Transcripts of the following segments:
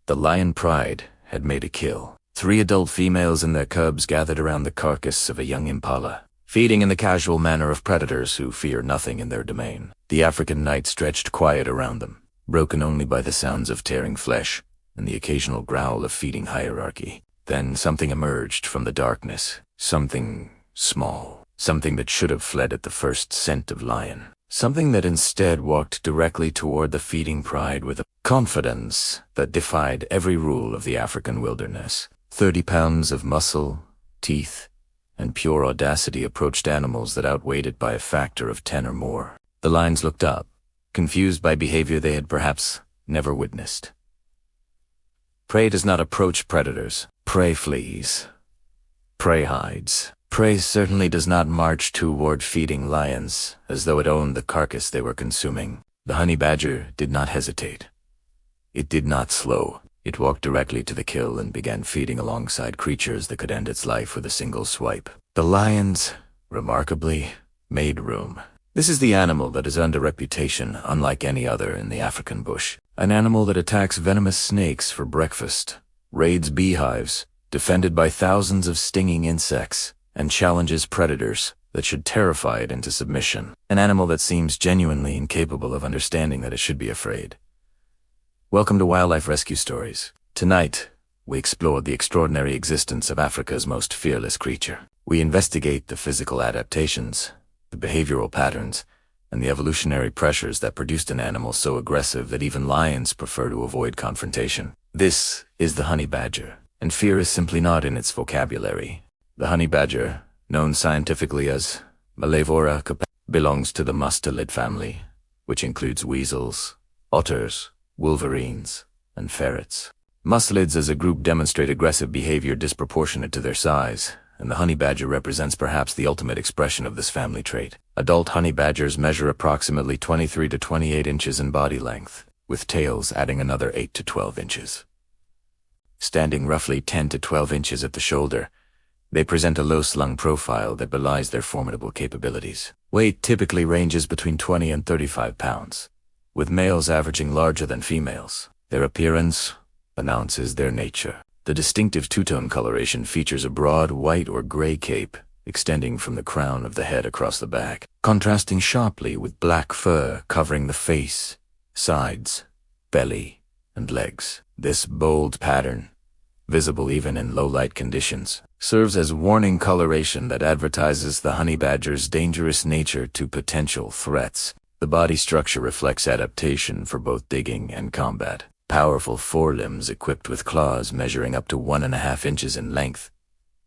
The lion pride had made a kill. 3 adult females and their cubs gathered around the carcass of a young impala, feeding in the casual manner of predators who fear nothing in their domain. The African night stretched quiet around them, broken only by the sounds of tearing flesh and the occasional growl of feeding hierarchy. Then something emerged from the darkness. Something small. Something that should have fled at the first scent of lion. Something that instead walked directly toward the feeding pride with a confidence that defied every rule of the African wilderness. 30 pounds of muscle, teeth, and pure audacity approached animals that outweighed it by a factor of 10 or more. The lions looked up, confused by behavior they had perhaps never witnessed. Prey does not approach predators. Prey flees. Prey hides. Prey certainly does not march toward feeding lions as though it owned the carcass they were consuming. The honey badger did not hesitate. It did not slow. It walked directly to the kill and began feeding alongside creatures that could end its life with a single swipe. The lions, remarkably, made room. This is the animal that has earned a reputation unlike any other in the African bush. An animal that attacks venomous snakes for breakfast, raids beehives, defended by thousands of stinging insects, and challenges predators that should terrify it into submission. An animal that seems genuinely incapable of understanding that it should be afraid. Welcome to Wildlife Rescue Stories. Tonight, we explore the extraordinary existence of Africa's most fearless creature. We investigate the physical adaptations, the behavioral patterns, and the evolutionary pressures that produced an animal so aggressive that even lions prefer to avoid confrontation. This is the honey badger, and fear is simply not in its vocabulary. The honey badger, known scientifically as Mellivora, belongs to the mustelid family, which includes weasels, otters, wolverines, and ferrets. Mustelids as a group demonstrate aggressive behavior disproportionate to their size, and the honey badger represents perhaps the ultimate expression of this family trait. Adult honey badgers measure approximately 23 to 28 inches in body length, with tails adding another 8 to 12 inches. Standing roughly 10 to 12 inches at the shoulder, they present a low-slung profile that belies their formidable capabilities. Weight typically ranges between 20 and 35 pounds, with males averaging larger than females. Their appearance announces their nature. The distinctive two-tone coloration features a broad white or gray cape extending from the crown of the head across the back, contrasting sharply with black fur covering the face, sides, belly, and legs. This bold pattern, visible even in low-light conditions, serves as warning coloration that advertises the honey badger's dangerous nature to potential threats. The body structure reflects adaptation for both digging and combat. Powerful forelimbs equipped with claws measuring up to 1.5 inches in length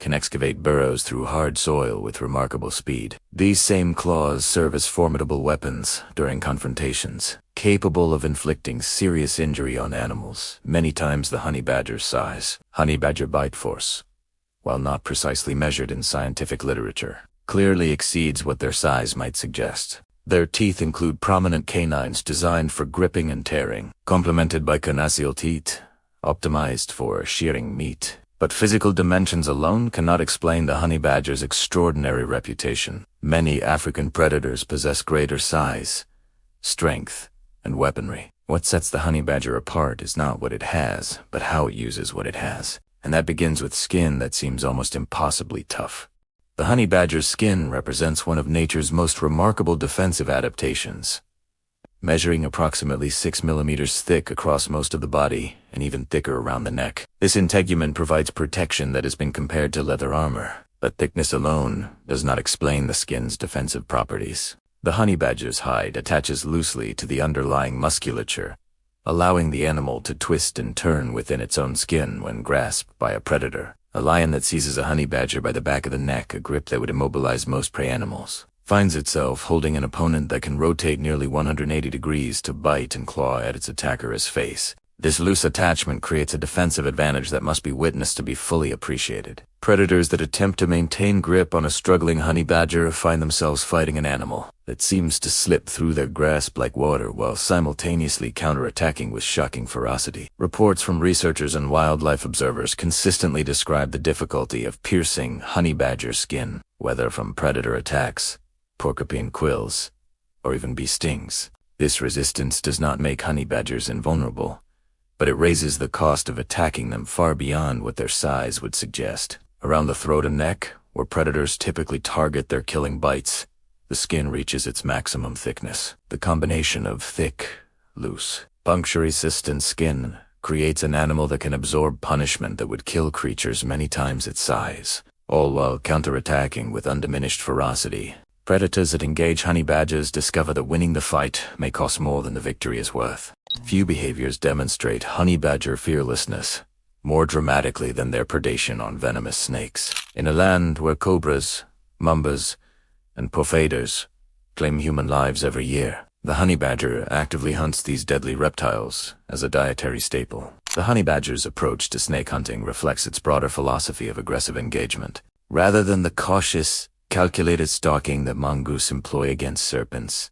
can excavate burrows through hard soil with remarkable speed. These same claws serve as formidable weapons during confrontations, capable of inflicting serious injury on animals, many times the honey badger's size. Honey badger bite force, while not precisely measured in scientific literature, clearly exceeds what their size might suggest. Their teeth include prominent canines designed for gripping and tearing, complemented by carnassial teeth, optimized for shearing meat. But physical dimensions alone cannot explain the honey badger's extraordinary reputation. Many African predators possess greater size, strength, and weaponry. What sets the honey badger apart is not what it has, but how it uses what it has. And that begins with skin that seems almost impossibly tough. The honey badger's skin represents one of nature's most remarkable defensive adaptations, measuring approximately 6 millimeters thick across most of the body and even thicker around the neck. This integument provides protection that has been compared to leather armor, but thickness alone does not explain the skin's defensive properties. The honey badger's hide attaches loosely to the underlying musculature, allowing the animal to twist and turn within its own skin when grasped by a predator. A lion that seizes a honey badger by the back of the neck, a grip that would immobilize most prey animals, finds itself holding an opponent that can rotate nearly 180 degrees to bite and claw at its attacker's face. This loose attachment creates a defensive advantage that must be witnessed to be fully appreciated. Predators that attempt to maintain grip on a struggling honey badger find themselves fighting an animal that seems to slip through their grasp like water while simultaneously counterattacking with shocking ferocity. Reports from researchers and wildlife observers consistently describe the difficulty of piercing honey badger skin, whether from predator attacks, porcupine quills, or even bee stings. This resistance does not make honey badgers invulnerable. but it raises the cost of attacking them far beyond what their size would suggest. Around the throat and neck, where predators typically target their killing bites, the skin reaches its maximum thickness. The combination of thick, loose, puncture-resistant skin creates an animal that can absorb punishment that would kill creatures many times its size, all while counterattacking with undiminished ferocity. Predators that engage honey badgers discover that winning the fight may cost more than the victory is worth. Few behaviors demonstrate honey badger fearlessness more dramatically than their predation on venomous snakes. In a land where cobras, mambas, and pofaders claim human lives every year, the honey badger actively hunts these deadly reptiles as a dietary staple. The honey badger's approach to snake hunting reflects its broader philosophy of aggressive engagement. Rather than the cautious, calculated stalking that mongoose employ against serpents,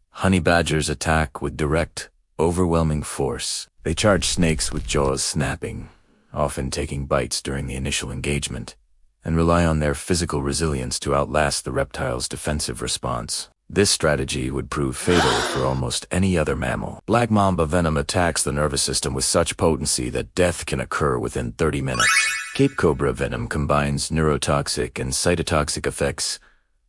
honey badgers attack with direct, overwhelming force. They charge snakes with jaws snapping, often taking bites during the initial engagement, and rely on their physical resilience to outlast the reptile's defensive response. This strategy would prove fatal for almost any other mammal. Black mamba venom attacks the nervous system with such potency that death can occur within 30 minutes. Cape cobra venom combines neurotoxic and cytotoxic effects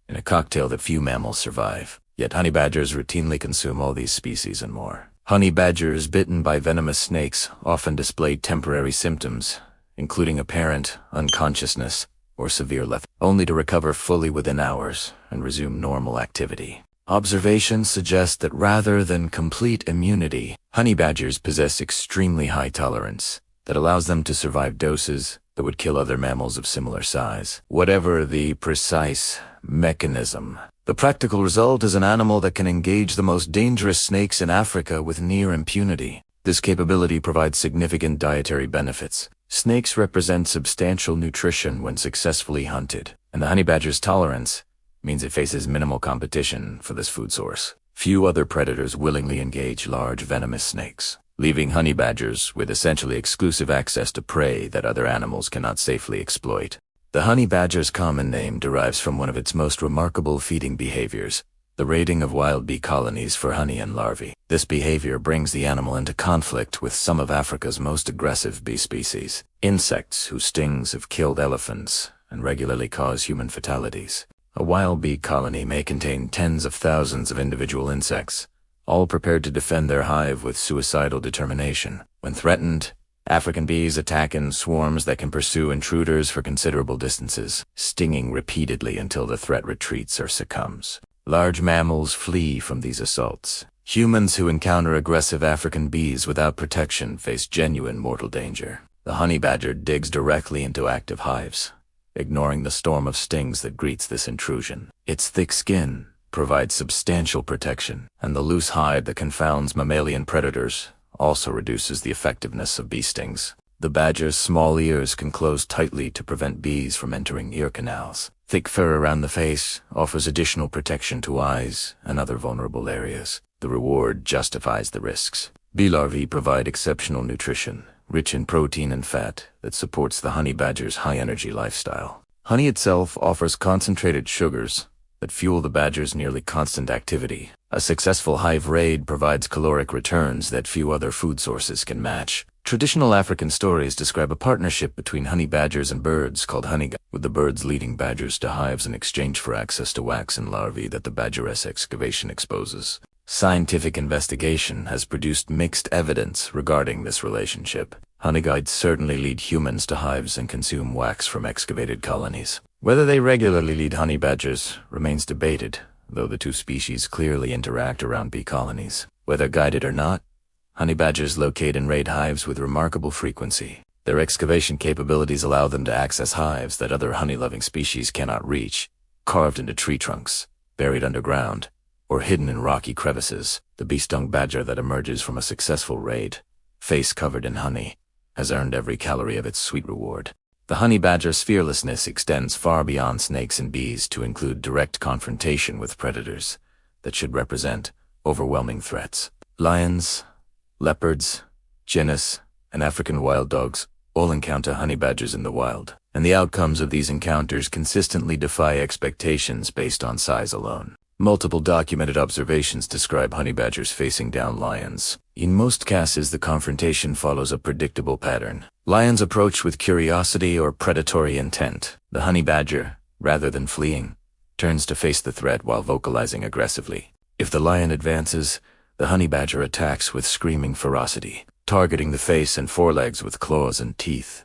in a cocktail that few mammals survive. Yet honey badgers routinely consume all these species and more. Honey badgers bitten by venomous snakes often display temporary symptoms, including apparent unconsciousness or severe lethargy, only to recover fully within hours and resume normal activity. Observations suggest that rather than complete immunity, honey badgers possess extremely high tolerance that allows them to survive doses that would kill other mammals of similar size. Whatever the precise mechanism, the practical result is an animal that can engage the most dangerous snakes in Africa with near impunity. This capability provides significant dietary benefits. Snakes represent substantial nutrition when successfully hunted, and the honey badger's tolerance means it faces minimal competition for this food source. Few other predators willingly engage large venomous snakes, leaving honey badgers with essentially exclusive access to prey that other animals cannot safely exploit. The honey badger's common name derives from one of its most remarkable feeding behaviors, the raiding of wild bee colonies for honey and larvae. This behavior brings the animal into conflict with some of Africa's most aggressive bee species, insects whose stings have killed elephants and regularly cause human fatalities. A wild bee colony may contain tens of thousands of individual insects, all prepared to defend their hive with suicidal determination. When threatened, African bees attack in swarms that can pursue intruders for considerable distances, stinging repeatedly until the threat retreats or succumbs. Large mammals flee from these assaults. Humans who encounter aggressive African bees without protection face genuine mortal danger. The honey badger digs directly into active hives, ignoring the storm of stings that greets this intrusion. Its thick skin provides substantial protection, and the loose hide that confounds mammalian predators also reduces the effectiveness of bee stings. The badger's small ears can close tightly to prevent bees from entering ear canals. Thick fur around the face offers additional protection to eyes and other vulnerable areas. The reward justifies the risks. Bee larvae provide exceptional nutrition, rich in protein and fat, that supports the honey badger's high-energy lifestyle. Honey itself offers concentrated sugars that fuel the badger's nearly constant activity. A successful hive raid provides caloric returns that few other food sources can match. Traditional African stories describe a partnership between honey badgers and birds called honey, with the birds leading badgers to hives in exchange for access to wax and larvae that the badgeress excavation exposes. Scientific investigation has produced mixed evidence regarding this relationship. Honey guides certainly lead humans to hives and consume wax from excavated colonies. Whether they regularly lead honey badgers remains debated, though the two species clearly interact around bee colonies. Whether guided or not, honey badgers locate and raid hives with remarkable frequency. Their excavation capabilities allow them to access hives that other honey-loving species cannot reach, carved into tree trunks, buried underground, or hidden in rocky crevices. The bee-stung badger that emerges from a successful raid, face covered in honey, has earned every calorie of its sweet reward. The honey badger's fearlessness extends far beyond snakes and bees to include direct confrontation with predators that should represent overwhelming threats. Lions, leopards, genius, and African wild dogs all encounter honey badgers in the wild, and the outcomes of these encounters consistently defy expectations based on size alone. Multiple documented observations describe honey badgers facing down lions. In most cases, the confrontation follows a predictable pattern. Lions approach with curiosity or predatory intent. The honey badger, rather than fleeing, turns to face the threat while vocalizing aggressively. If the lion advances, the honey badger attacks with screaming ferocity, targeting the face and forelegs with claws and teeth.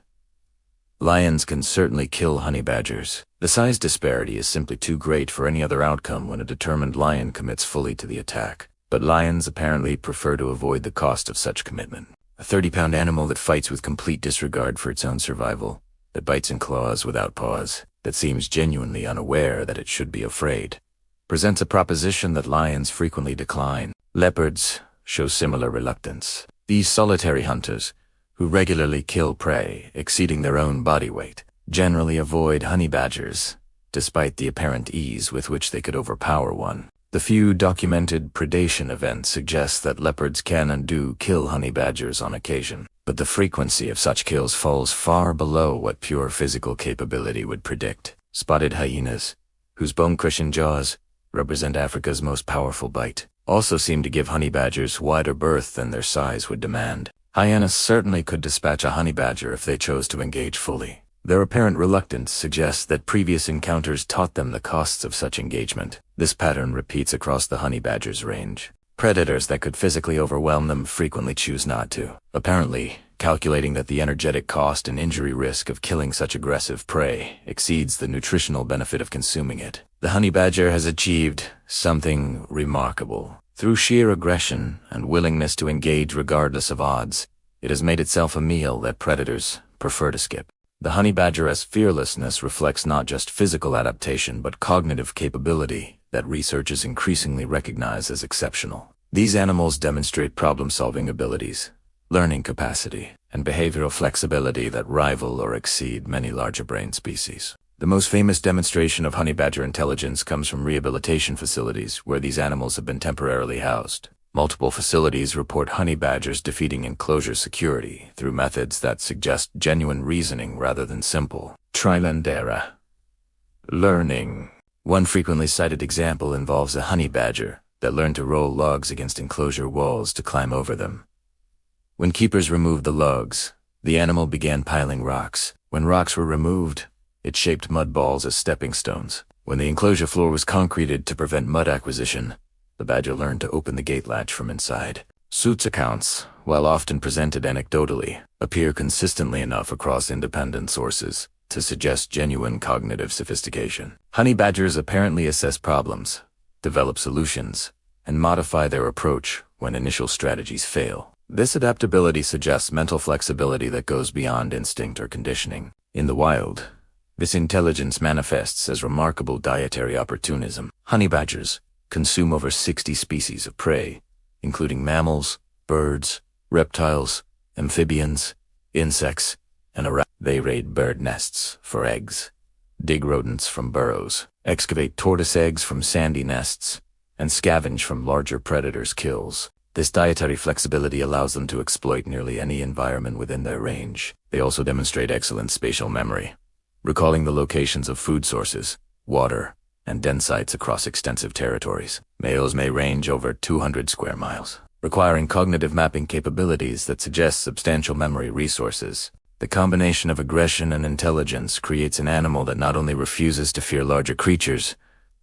Lions can certainly kill honey badgers. The size disparity is simply too great for any other outcome when a determined lion commits fully to the attack. But lions apparently prefer to avoid the cost of such commitment. A 30-pound animal that fights with complete disregard for its own survival, that bites and claws without pause, that seems genuinely unaware that it should be afraid, presents a proposition that lions frequently decline. Leopards show similar reluctance. These solitary hunters, who regularly kill prey exceeding their own body weight, generally avoid honey badgers, despite the apparent ease with which they could overpower one. The few documented predation events suggest that leopards can and do kill honey badgers on occasion, but the frequency of such kills falls far below what pure physical capability would predict. Spotted hyenas, whose bone-crushing jaws represent Africa's most powerful bite, also seem to give honey badgers wider berth than their size would demand. Hyenas certainly could dispatch a honey badger if they chose to engage fully. Their apparent reluctance suggests that previous encounters taught them the costs of such engagement. This pattern repeats across the honey badger's range. Predators that could physically overwhelm them frequently choose not to, apparently calculating that the energetic cost and injury risk of killing such aggressive prey exceeds the nutritional benefit of consuming it. The honey badger has achieved something remarkable. Through sheer aggression and willingness to engage regardless of odds, it has made itself a meal that predators prefer to skip. The honey badger's fearlessness reflects not just physical adaptation but cognitive capability that researchers increasingly recognize as exceptional. These animals demonstrate problem-solving abilities, learning capacity, and behavioral flexibility that rival or exceed many larger brain species. The most famous demonstration of honey badger intelligence comes from rehabilitation facilities where these animals have been temporarily housed. Multiple facilities report honey badgers defeating enclosure security through methods that suggest genuine reasoning rather than simple trilandera learning. One frequently cited example involves a honey badger that learned to roll logs against enclosure walls to climb over them. When keepers removed the logs, the animal began piling rocks. When rocks were removed, it shaped mud balls as stepping stones. When the enclosure floor was concreted to prevent mud acquisition, the badger learned to open the gate latch from inside. Suits accounts, while often presented anecdotally, appear consistently enough across independent sources to suggest genuine cognitive sophistication. Honey badgers apparently assess problems, develop solutions, and modify their approach when initial strategies fail. This adaptability suggests mental flexibility that goes beyond instinct or conditioning. In the wild, this intelligence manifests as remarkable dietary opportunism. Honey badgers consume over 60 species of prey, including mammals, birds, reptiles, amphibians, insects, and they raid bird nests for eggs, dig rodents from burrows, excavate tortoise eggs from sandy nests, and scavenge from larger predators' kills. This dietary flexibility allows them to exploit nearly any environment within their range. They also demonstrate excellent spatial memory, recalling the locations of food sources, water, and den sites across extensive territories. Males may range over 200 square miles, requiring cognitive mapping capabilities that suggest substantial memory resources. The combination of aggression and intelligence creates an animal that not only refuses to fear larger creatures,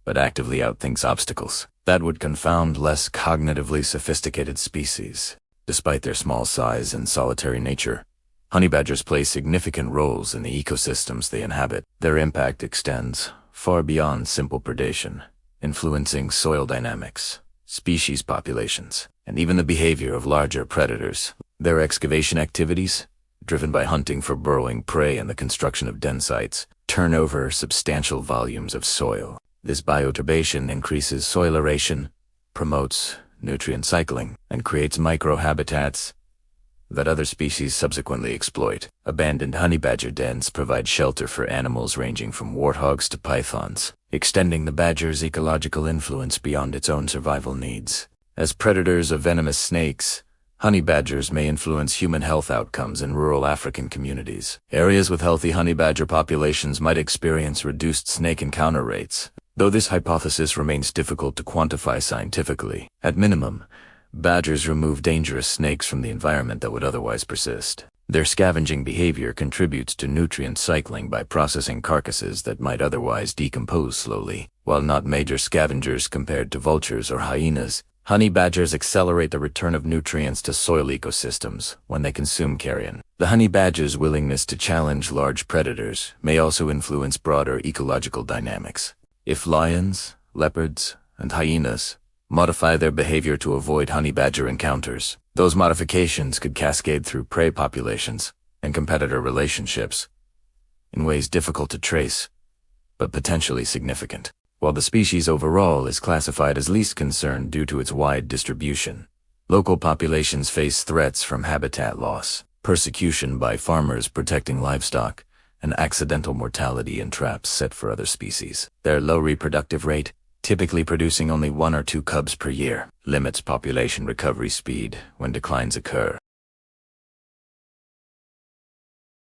but actively outthinks obstacles that would confound less cognitively sophisticated species. Despite their small size and solitary nature, honey badgers play significant roles in the ecosystems they inhabit. Their impact extends far beyond simple predation, influencing soil dynamics, species populations, and even the behavior of larger predators. Their excavation activities, driven by hunting for burrowing prey and the construction of den sites, turn over substantial volumes of soil. This bioturbation increases soil aeration, promotes nutrient cycling, and creates microhabitats that other species subsequently exploit. Abandoned honey badger dens provide shelter for animals ranging from warthogs to pythons, extending the badger's ecological influence beyond its own survival needs. As predators of venomous snakes, honey badgers may influence human health outcomes in rural African communities. Areas with healthy honey badger populations might experience reduced snake encounter rates, Though this hypothesis remains difficult to quantify scientifically, at minimum, badgers remove dangerous snakes from the environment that would otherwise persist. Their scavenging behavior contributes to nutrient cycling by processing carcasses that might otherwise decompose slowly. While not major scavengers compared to vultures or hyenas, honey badgers accelerate the return of nutrients to soil ecosystems when they consume carrion. The honey badger's willingness to challenge large predators may also influence broader ecological dynamics. If lions, leopards, and hyenas modify their behavior to avoid honey badger encounters, those modifications could cascade through prey populations and competitor relationships in ways difficult to trace, but potentially significant. While the species overall is classified as least concern due to its wide distribution, local populations face threats from habitat loss, persecution by farmers protecting livestock, and accidental mortality in traps set for other species. Their low reproductive rate, typically producing only 1 or 2 cubs per year, limits population recovery speed when declines occur.